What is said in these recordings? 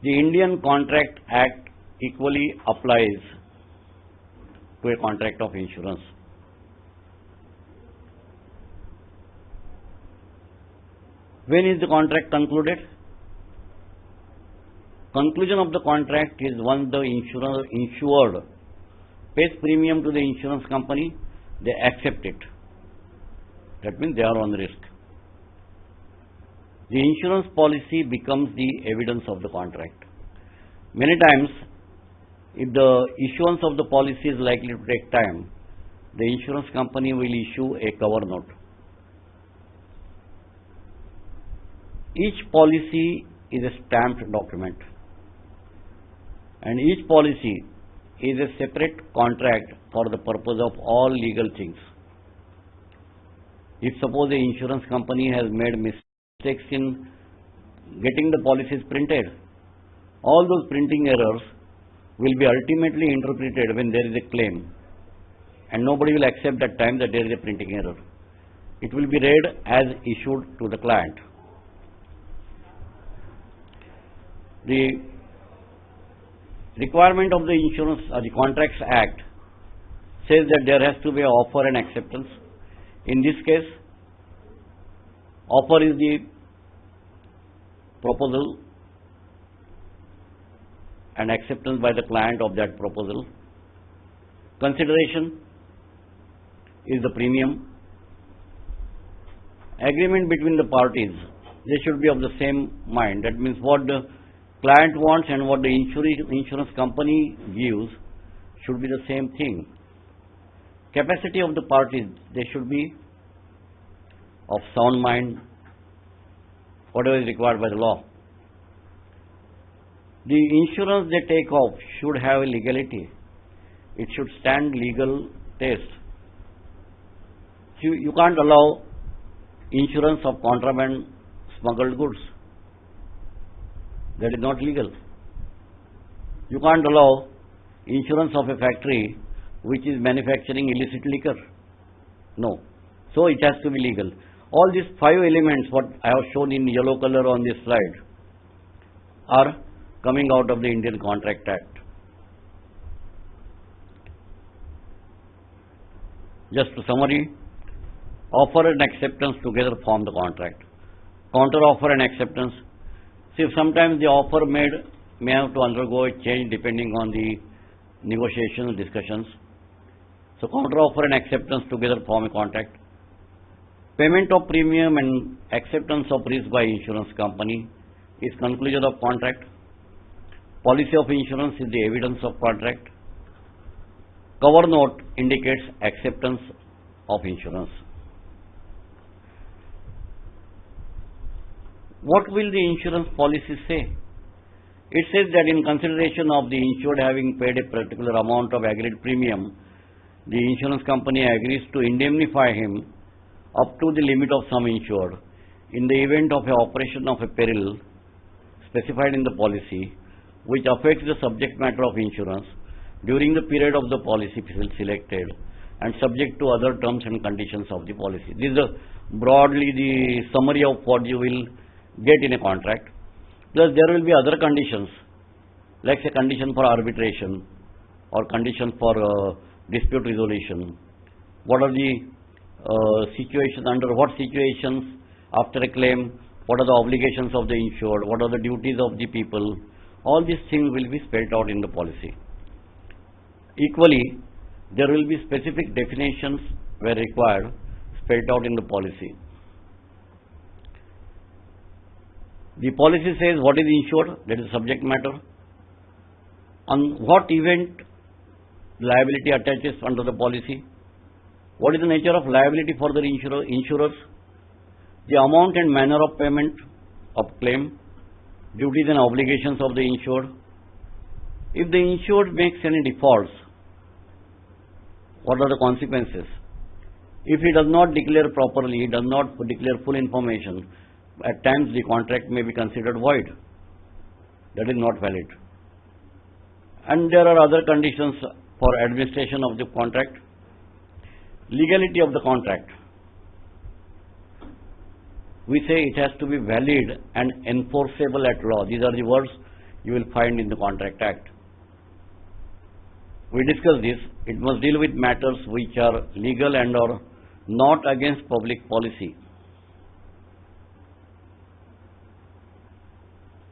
The Indian Contract Act equally applies to a contract of insurance. When is the contract concluded? Conclusion of the contract is once the insured pays premium to the insurance company, they accept it. That means they are on risk. The insurance policy becomes the evidence of the contract. Many times, if the issuance of the policy is likely to take time, the insurance company will issue a cover note. Each policy is a stamped document, and each policy is a separate contract for the purpose of all legal things. If suppose the insurance company has made mistakes in getting the policies printed, all those printing errors will be ultimately interpreted when there is a claim, and nobody will accept that time that there is a printing error. It will be read as issued to the client. The requirement of the Insurance or the Contracts Act says that there has to be an offer and acceptance. In this case, offer is the proposal and acceptance by the client of that proposal. Consideration is the premium. Agreement between the parties, they should be of the same mind. That means what the client wants and what the insurance company gives should be the same thing. Capacity of the parties, they should be of sound mind, whatever is required by the law. The insurance they take off should have a legality. It should stand legal test. You can't allow insurance of contraband smuggled goods. That is not legal. You can't allow insurance of a factory which is manufacturing illicit liquor. No. So it has to be legal. All these 5 elements, what I have shown in yellow color on this slide, are coming out of the Indian Contract Act. Just to summary, offer and acceptance together form the contract. Counter offer and acceptance. See, sometimes the offer made may have to undergo a change depending on the negotiations, discussions. So counter offer and acceptance together form a contract. Payment of premium and acceptance of risk by insurance company is conclusion of contract. Policy of insurance is the evidence of contract. Cover note indicates acceptance of insurance. What will the insurance policy say? It says that in consideration of the insured having paid a particular amount of agreed premium, the insurance company agrees to indemnify him up to the limit of sum insured in the event of an operation of a peril specified in the policy which affects the subject matter of insurance during the period of the policy selected and subject to other terms and conditions of the policy. This is broadly the summary of what you will get in a contract. Plus there will be other conditions, like a condition for arbitration or condition for dispute resolution. What are the situations, under what situations after a claim, what are the obligations of the insured, what are the duties of the people. All these things will be spelled out in the policy. Equally, there will be specific definitions where required spelled out in the policy. The policy says what is insured, that is subject matter. On what event liability attaches under the policy. What is the nature of liability for the insurers? The amount and manner of payment of claim, duties and obligations of the insured. If the insured makes any defaults, what are the consequences? If he does not declare properly, he does not declare full information, at times the contract may be considered void. That is not valid. And there are other conditions for administration of the contract. Legality of the contract. We say it has to be valid and enforceable at law. These are the words you will find in the Contract Act. We discussed this. It must deal with matters which are legal and are not against public policy.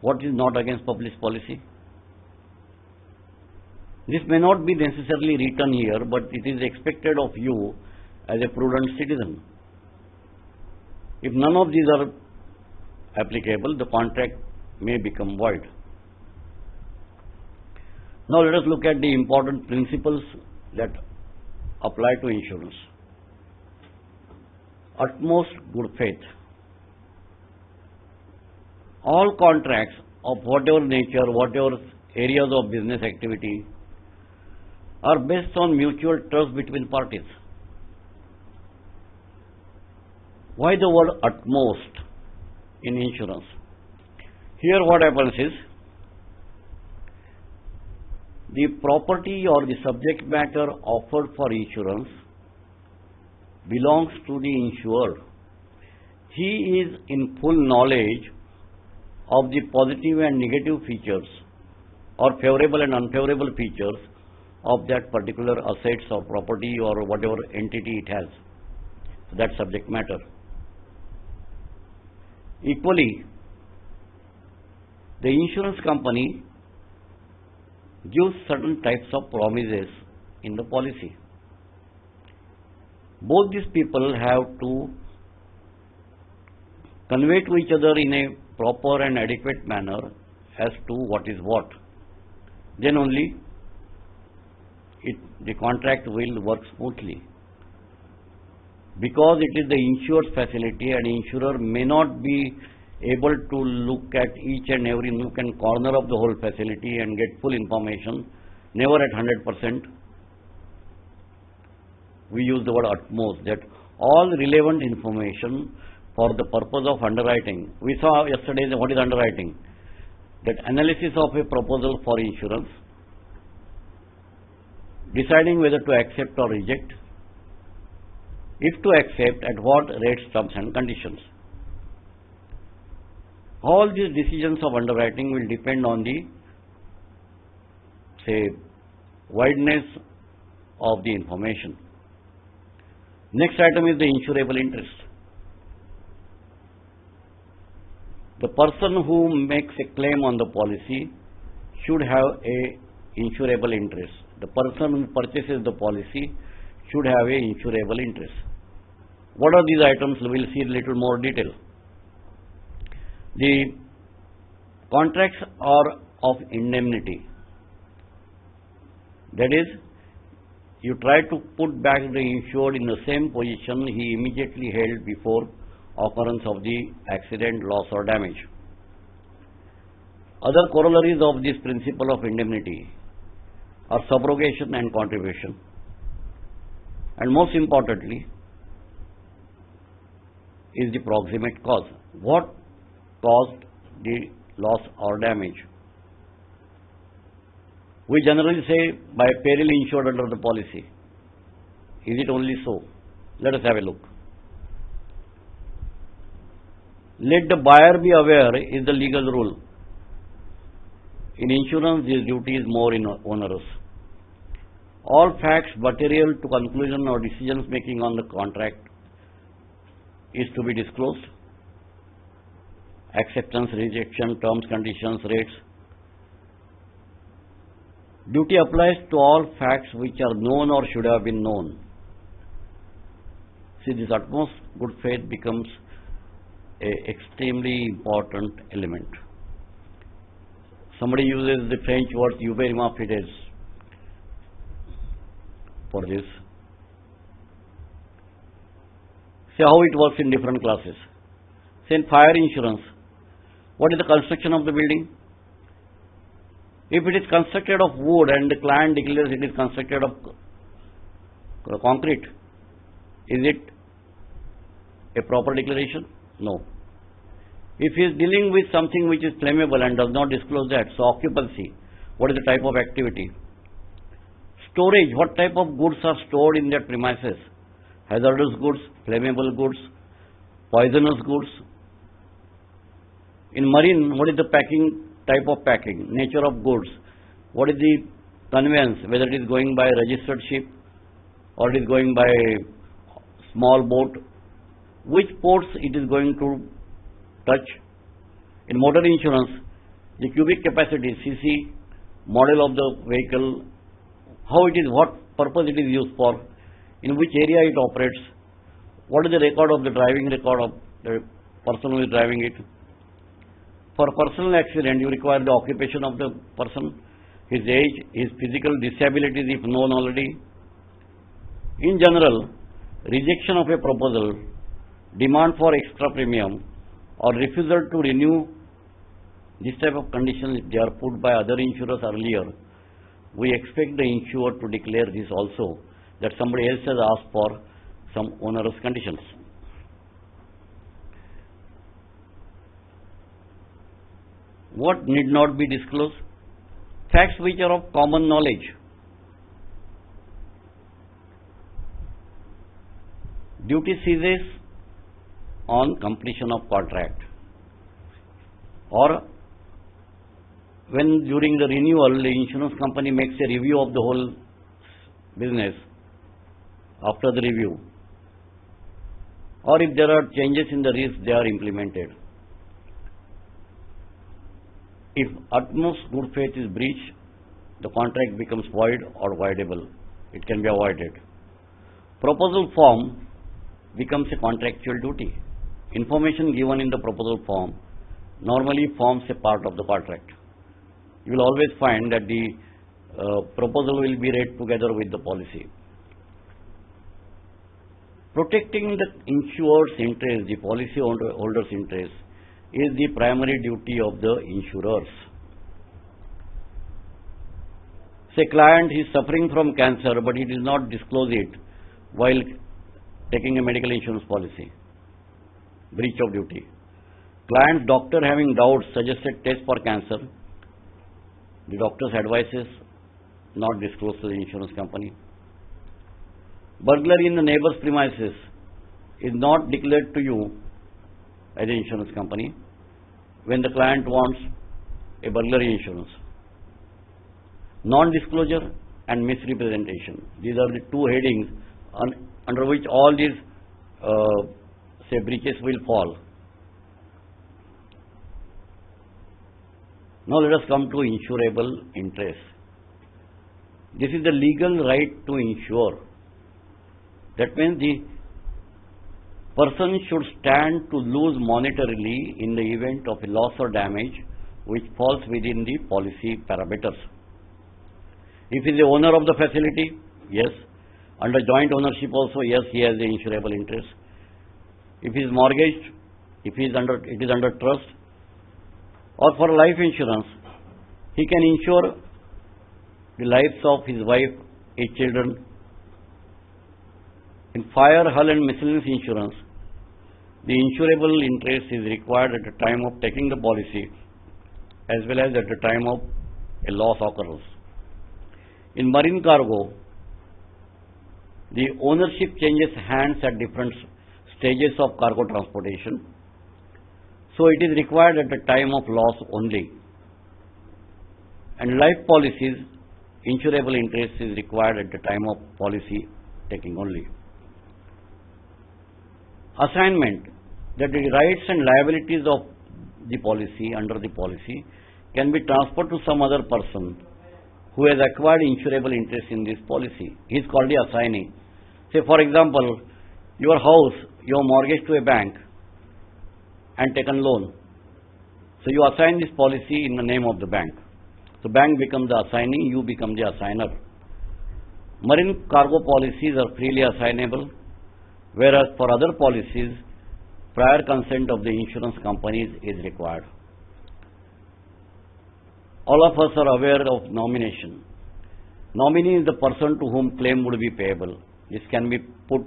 What is not against public policy? This may not be necessarily written here, but it is expected of you as a prudent citizen. If none of these are applicable, the contract may become void. Now let us look at the important principles that apply to insurance. Utmost good faith. All contracts of whatever nature, whatever areas of business activity are based on mutual trust between parties. Why the word utmost in insurance? Here what happens is, the property or the subject matter offered for insurance belongs to the insured. He is in full knowledge of the positive and negative features or favorable and unfavorable features of that particular assets or property or whatever entity it has. So that subject matter. Equally, the insurance company gives certain types of promises in the policy. Both these people have to convey to each other in a proper and adequate manner as to what is what. Then only the contract will work smoothly. Because it is the insured facility and insurer may not be able to look at each and every nook and corner of the whole facility and get full information, never at 100%. We use the word utmost, that all relevant information for the purpose of underwriting. We saw yesterday what is underwriting. That analysis of a proposal for insurance, deciding whether to accept or reject, if to accept, at what rates, terms and conditions. All these decisions of underwriting will depend on the, say, wideness of the information. Next item is the insurable interest. The person who makes a claim on the policy should have a insurable interest. The person who purchases the policy should have a insurable interest. What are these items? We will see in little more detail. The contracts are of indemnity. That is, you try to put back the insured in the same position he immediately held before occurrence of the accident, loss or damage. Other corollaries of this principle of indemnity are subrogation and contribution. And most importantly is the proximate cause. What caused the loss or damage? We generally say by peril insured under the policy. Is it only so? Let us have a look. Let the buyer be aware is the legal rule. In insurance, this duty is more onerous. All facts material to conclusion or decisions making on the contract is to be disclosed. Acceptance, rejection, terms, conditions, rates. Duty applies to all facts which are known or should have been known. See, this utmost good faith becomes an extremely important element. Somebody uses the French word "uberima fides" for this. See how it works in different classes. Say in fire insurance, what is the construction of the building? If it is constructed of wood and the client declares it is constructed of concrete, is it a proper declaration? No. If he is dealing with something which is flammable and does not disclose that, so occupancy, what is the type of activity? Storage, what type of goods are stored in that premises? Hazardous goods, flammable goods, poisonous goods. In marine, what is the packing type of packing, nature of goods, what is the conveyance, whether it is going by registered ship or it is going by small boat, which ports it is going to touch. In motor insurance, the cubic capacity, cc, model of the vehicle, how it is, what purpose it is used for, in which area it operates, what is the record of the driving record of the person who is driving it. For personal accident, you require the occupation of the person, his age, his physical disabilities if known already. In general, rejection of a proposal, demand for extra premium, or refusal to renew, this type of conditions, if they are put by other insurers earlier, we expect the insurer to declare this also, that somebody else has asked for some onerous conditions. What need not be disclosed? Facts which are of common knowledge. Duty ceases on completion of contract, or when during the renewal the insurance company makes a review of the whole business after the review, or if there are changes in the risk, they are implemented. If utmost good faith is breached, the contract becomes void or voidable. It can be avoided. Proposal form becomes a contractual duty. Information given in the proposal form normally forms a part of the contract. You will always find that the proposal will be read together with the policy. Protecting the insurer's interest, the policy holder's interest, is the primary duty of the insurers. Say client is suffering from cancer, but he does not disclose it while taking a medical insurance policy. Breach of duty. Client's doctor having doubts suggested test for cancer. The doctor's advices not disclosed to the insurance company. Burglary in the neighbor's premises is not declared to you as an insurance company when the client wants a burglary insurance. Non-disclosure and misrepresentation. These are the two headings under which all these breaches will fall. Now let us come to insurable interest. This is the legal right to insure. That means the person should stand to lose monetarily in the event of a loss or damage which falls within the policy parameters. If he is the owner of the facility, yes. Under joint ownership also, yes, he has the insurable interest. If he is mortgaged, if it is under trust, or for life insurance, he can insure the lives of his wife, his children. In fire, hull and miscellaneous insurance, the insurable interest is required at the time of taking the policy as well as at the time of a loss occurs. In marine cargo, the ownership changes hands at different stages of cargo transportation. So it is required at the time of loss only. And life policies, insurable interest is required at the time of policy taking only. Assignment, that the rights and liabilities of the policy under the policy can be transferred to some other person who has acquired insurable interest in this policy. He is called the assignee. Say for example, your house, you have mortgaged to a bank and taken loan. So you assign this policy in the name of the bank. So bank becomes the assignee, you become the assigner. Marine cargo policies are freely assignable, whereas for other policies, prior consent of the insurance companies is required. All of us are aware of nomination. Nominee is the person to whom claim would be payable. This can be put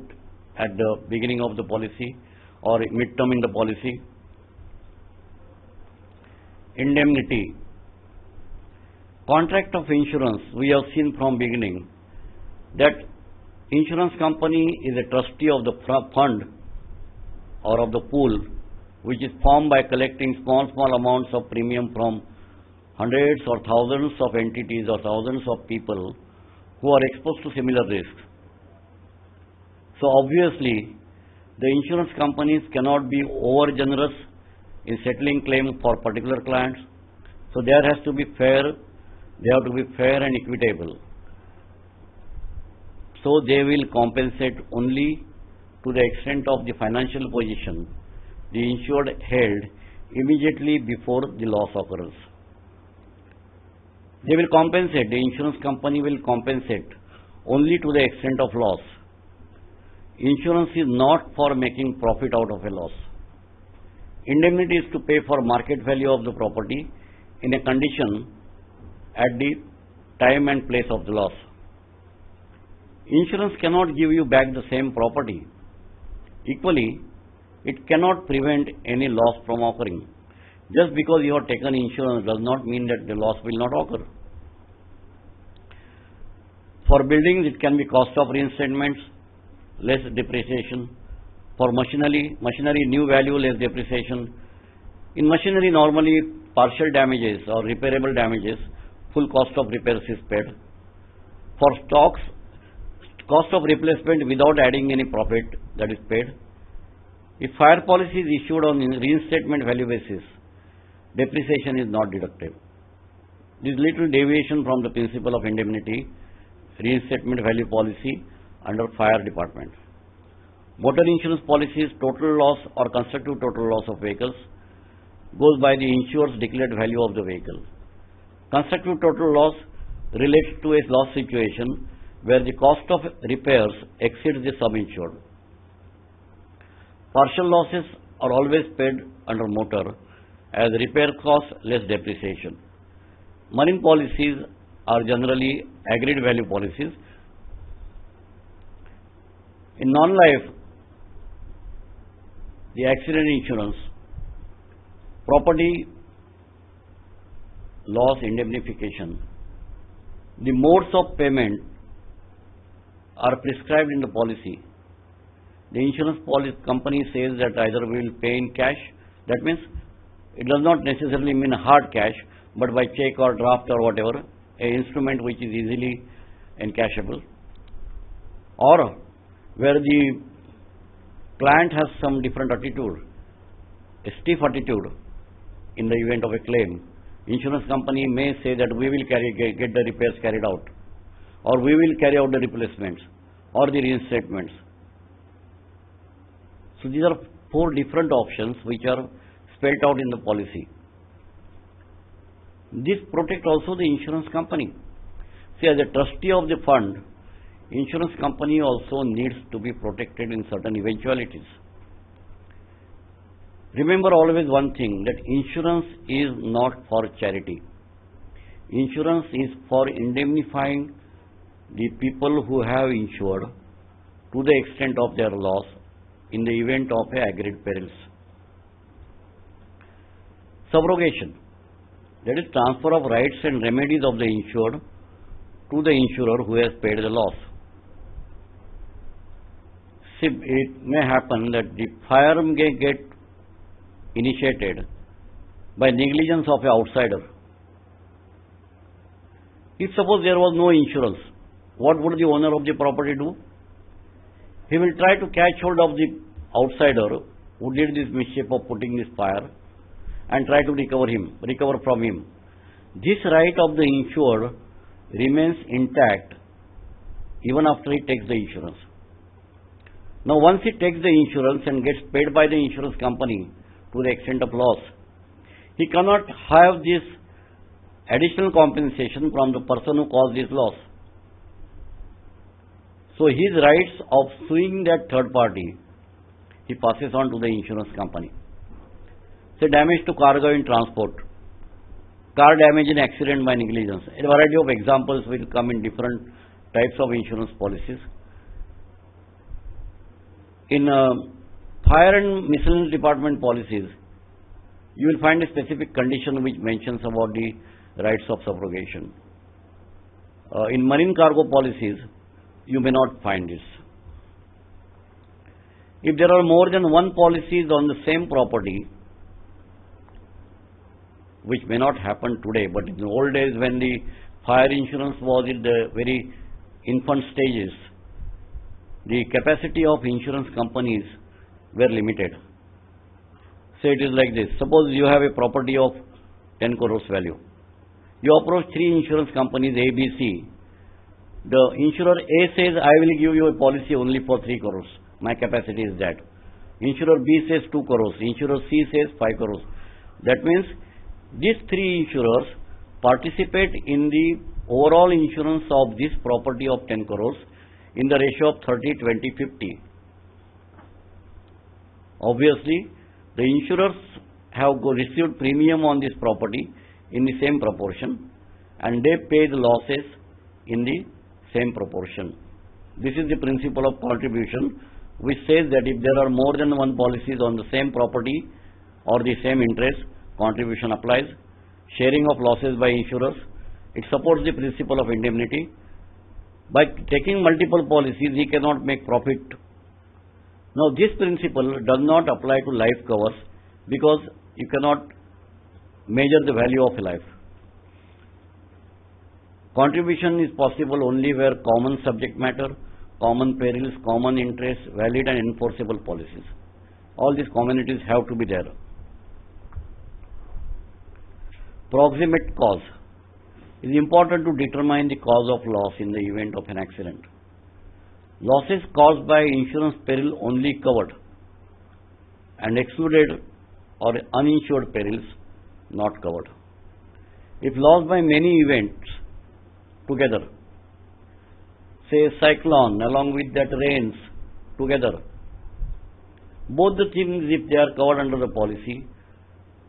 at the beginning of the policy or mid-term in the policy. Indemnity. Contract of insurance, we have seen from beginning that insurance company is a trustee of the fund or of the pool which is formed by collecting small amounts of premium from hundreds or thousands of entities or thousands of people who are exposed to similar risks. So obviously, the insurance companies cannot be over generous in settling claims for particular clients. So there has to be fair, they have to be fair and equitable. So they will compensate only to the extent of the financial position the insured held immediately before the loss occurs. They will compensate, the insurance company will compensate only to the extent of loss. Insurance is not for making profit out of a loss. Indemnity is to pay for market value of the property in a condition at the time and place of the loss. Insurance cannot give you back the same property. Equally, it cannot prevent any loss from occurring. Just because you have taken insurance does not mean that the loss will not occur. For buildings, it can be cost of reinstatements, less depreciation. For machinery, new value, less depreciation. In machinery, normally partial damages or repairable damages, full cost of repairs is paid. For stocks, cost of replacement without adding any profit, that is paid. If fire policy is issued on reinstatement value basis, depreciation is not deducted. This little deviation from the principle of indemnity, reinstatement value policy under fire department. Motor insurance policies, total loss or constructive total loss of vehicles goes by the insurer's declared value of the vehicle. Constructive total loss relates to a loss situation where the cost of repairs exceeds the sum insured. Partial losses are always paid under motor as repair costs less depreciation. Marine policies are generally agreed value policies. In non-life, the accident insurance, property loss indemnification, the modes of payment are prescribed in the policy. The insurance company says that either we will pay in cash, that means it does not necessarily mean hard cash, but by check or draft or whatever, an instrument which is easily encashable, or where the client has some different attitude, a stiff attitude in the event of a claim, insurance company may say that we will get the repairs carried out, or we will carry out the replacements or the reinstatements. So these are four different options which are spelled out in the policy. This protects also the insurance company. See, as a trustee of the fund, insurance company also needs to be protected in certain eventualities. Remember always one thing, that insurance is not for charity. Insurance is for indemnifying the people who have insured to the extent of their loss in the event of a agreed perils. Subrogation, that is transfer of rights and remedies of the insured to the insurer who has paid the loss. See, it may happen that the fire may get initiated by negligence of an outsider. If suppose there was no insurance, what would the owner of the property do? He will try to catch hold of the outsider who did this mischief of putting this fire and try to recover from him. This right of the insured remains intact even after he takes the insurance. Now once he takes the insurance and gets paid by the insurance company to the extent of loss, he cannot have this additional compensation from the person who caused this loss. So his rights of suing that third party, he passes on to the insurance company. Say damage to cargo in transport, car damage in accident by negligence. A variety of examples will come in different types of insurance policies. In fire and miscellaneous department policies, you will find a specific condition which mentions about the rights of subrogation. In marine cargo policies, you may not find this. If there are more than one policies on the same property, which may not happen today, but in the old days when the fire insurance was in the very infant stages, the capacity of insurance companies were limited. Say it is like this. Suppose you have a property of 10 crores value. You approach 3 insurance companies A, B, C. The insurer A says, I will give you a policy only for 3 crores. My capacity is that. Insurer B says 2 crores. Insurer C says 5 crores. That means these 3 insurers participate in the overall insurance of this property of 10 crores in the ratio of 30, 20, 50. Obviously, the insurers have received premium on this property in the same proportion, and they pay the losses in the same proportion. This is the principle of contribution, which says that if there are more than one policies on the same property or the same interest, contribution applies. Sharing of losses by insurers, it supports the principle of indemnity. By taking multiple policies, he cannot make profit. Now, this principle does not apply to life covers because you cannot measure the value of a life. Contribution is possible only where common subject matter, common perils, common interests, valid and enforceable policies. All these communities have to be there. Proximate cause. It is important to determine the cause of loss in the event of an accident. Losses caused by insurance peril only covered and excluded or uninsured perils not covered. If loss by many events together, say cyclone along with that rains together, both the things if they are covered under the policy,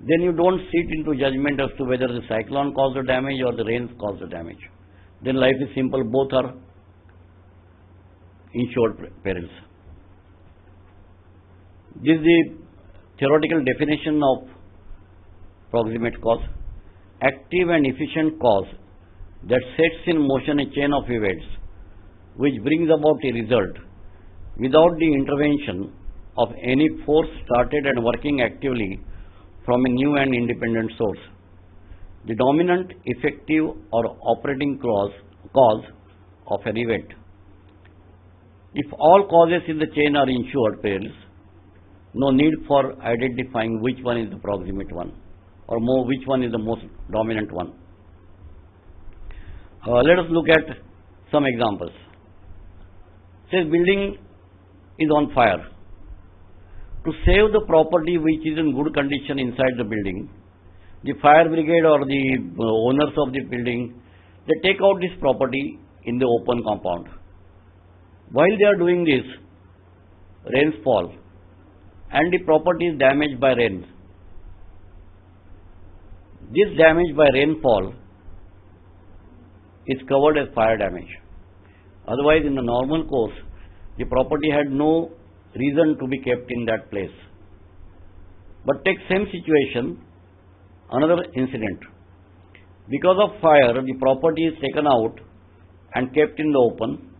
then you don't sit into judgment as to whether the cyclone caused the damage or the rains caused the damage. Then life is simple, both are insured perils. This is the theoretical definition of proximate cause. Active and efficient cause that sets in motion a chain of events which brings about a result without the intervention of any force started and working actively from a new and independent source. The dominant, effective or operating cause of an event. If all causes in the chain are insured perils, no need for identifying which one is the proximate one or which one is the most dominant one. Let us look at some examples. Say building is on fire. To save the property which is in good condition inside the building, the fire brigade or the owners of the building, they take out this property in the open compound. While they are doing this, rains fall and the property is damaged by rain. This damage by rainfall is covered as fire damage. Otherwise, in the normal course, the property had no reason to be kept in that place. But take same situation, another incident. Because of fire, the property is taken out and kept in the open.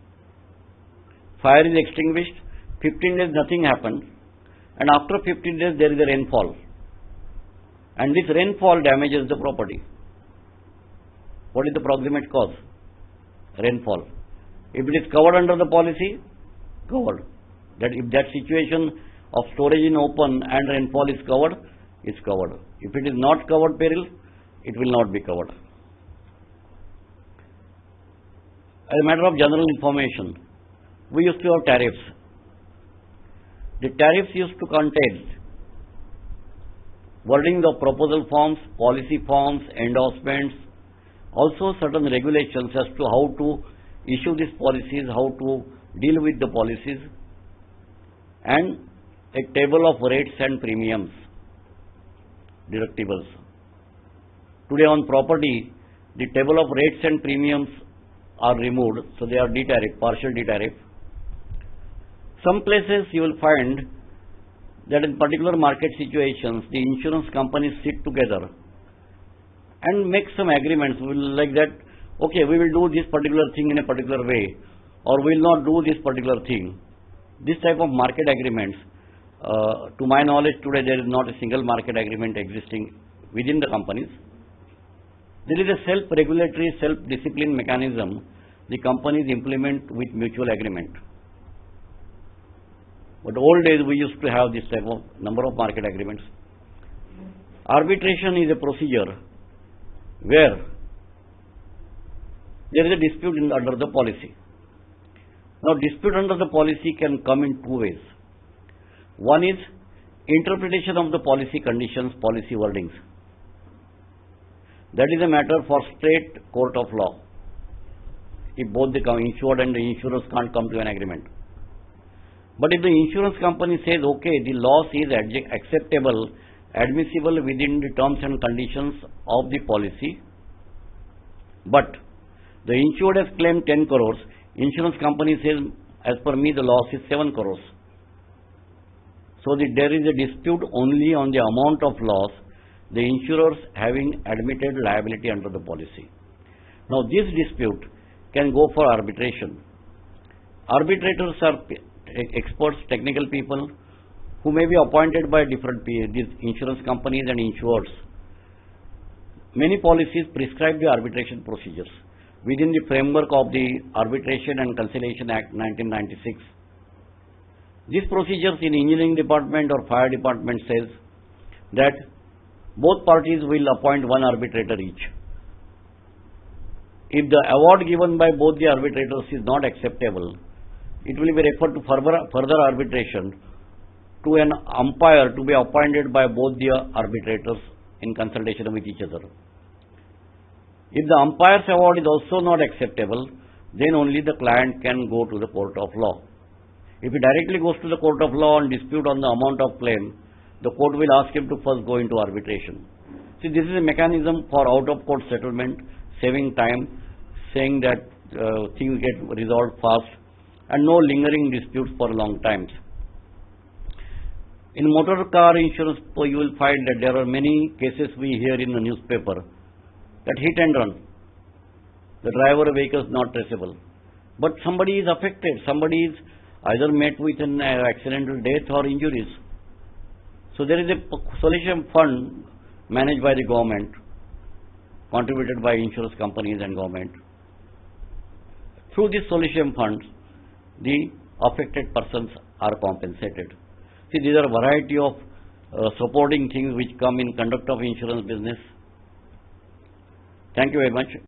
Fire is extinguished, 15 days nothing happened, and after 15 days there is a rainfall. And this rainfall damages the property. What is the proximate cause? Rainfall. If it is covered under the policy, covered. That if that situation of storage in open and rainfall is covered, it's covered. If it is not covered peril, it will not be covered. As a matter of general information, we used to have tariffs. The tariffs used to contain wordings of proposal forms, policy forms, endorsements, also certain regulations as to how to issue these policies, how to deal with the policies, and a table of rates and premiums, deductibles. Today on property, the table of rates and premiums are removed, so they are D-tariff, partial D-tariff. Some places you will find that in particular market situations, the insurance companies sit together and make some agreements like that, okay, we will do this particular thing in a particular way, or we will not do this particular thing. This type of market agreements, to my knowledge today there is not a single market agreement existing within the companies. There is a self-regulatory, self-discipline mechanism the companies implement with mutual agreement. But old days we used to have this type of number of market agreements. Arbitration is a procedure where there is a dispute under the policy. Now, dispute under the policy can come in two ways. One is interpretation of the policy conditions, policy wordings. That is a matter for straight court of law, if both the insured and the insurers can't come to an agreement. But if the insurance company says, okay, the loss is acceptable, admissible within the terms and conditions of the policy, but the insured has claimed 10 crores, insurance company says, as per me, the loss is 7 crores. So there is a dispute only on the amount of loss, the insurers having admitted liability under the policy. Now, this dispute can go for arbitration. Arbitrators are experts, technical people who may be appointed by different these insurance companies and insurers. Many policies prescribe the arbitration procedures within the framework of the Arbitration and Conciliation Act 1996. These procedures in engineering department or fire department says that both parties will appoint one arbitrator each. If the award given by both the arbitrators is not acceptable, it will be referred to further arbitration to an umpire to be appointed by both the arbitrators in consultation with each other. If the umpire's award is also not acceptable, then only the client can go to the court of law. If he directly goes to the court of law and dispute on the amount of claim, the court will ask him to first go into arbitration. See, this is a mechanism for out-of-court settlement, saving time, saying that things get resolved fast, and no lingering disputes for long times. In motor car insurance, you will find that there are many cases we hear in the newspaper that hit and run. The driver vehicle is not traceable. But somebody is affected, somebody is either met with an accidental death or injuries. So there is a solution fund managed by the government, contributed by insurance companies and government. Through this solution fund, the affected persons are compensated. See, these are a variety of supporting things which come in conduct of insurance business. Thank you very much.